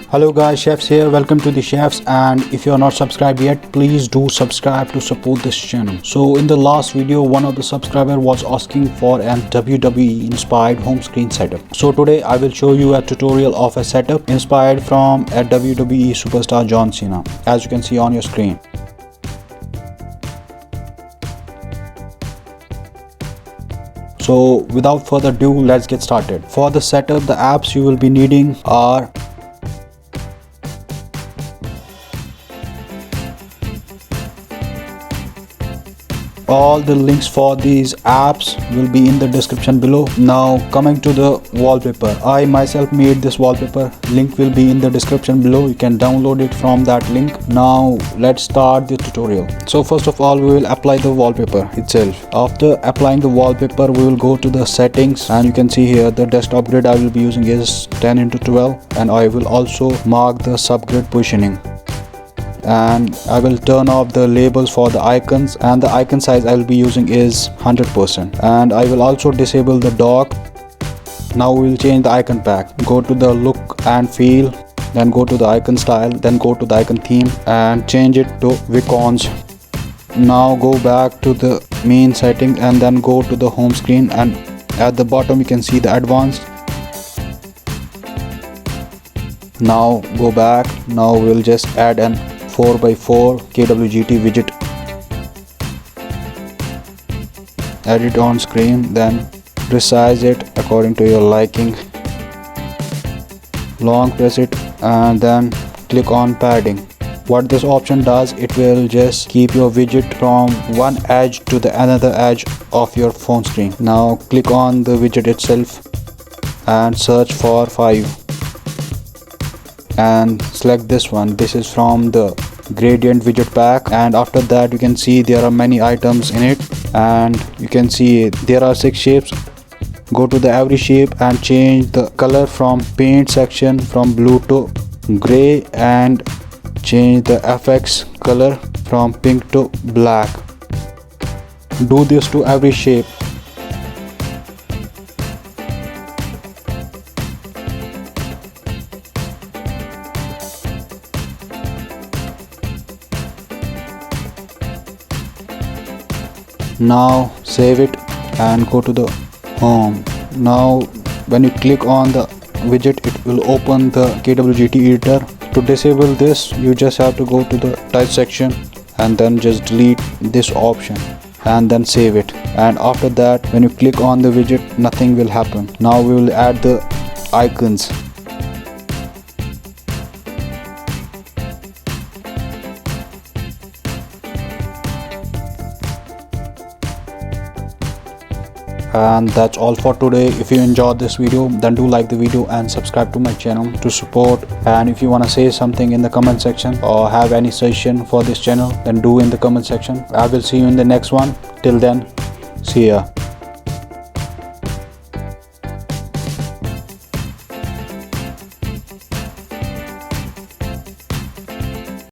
Hello guys, shaFs here. Welcome to the shaFs, and if you are not subscribed yet, please do subscribe to support this channel. So in the last video, one of the subscriber was asking for an WWE inspired home screen setup. So today I will show you a tutorial of a setup inspired from a WWE superstar John Cena, as you can see on your screen. So without further ado, let's get started. For the setup, the apps you will be needing are all the links for these apps will be in the description below. Now coming to the wallpaper, I myself made this wallpaper. Link will be in the description below. You can download it from that link. Now let's start the tutorial. So first of all, we will apply the wallpaper itself. After applying the wallpaper, we will go to the settings, and you can see here the desktop grid I will be using is 10:12, and I will also mark the subgrid positioning. And I will turn off the labels for the icons, and the icon size I will be using is 100%, and I will also disable the dock. Now we will change the icon pack. Go to the look and feel, then go to the icon style, then go to the icon theme and change it to Icons. Now go back to the main setting and then go to the home screen, and at the bottom you can see the advanced. Now go back. Now we'll just add an 4x4 KWGT widget. Add it on screen, then resize it according to your liking. Long press it and then click on padding. What this option does, it will just keep your widget from one edge to the another edge of your phone screen. Now click on the widget itself and search for 5 and select this one. This is from the gradient widget pack, and after that you can see there are many items in it, and you can see there are 6 shapes. Go to the every shape and change the color from paint section from blue to gray, and change the FX color from pink to black. Do this to every shape. Now save it and go to the home. Now when you click on the widget, it will open the KWGT editor. To disable this, you just have to go to the type section and then just delete this option and then save it. And after that, when you click on the widget, nothing will happen. Now we will add the icons. And that's all for today. If you enjoyed this video, then do like the video and subscribe to my channel to support. And if you want to say something in the comment section or have any suggestion for this channel, then do in the comment section. I will see you in the next one. Till then, see ya.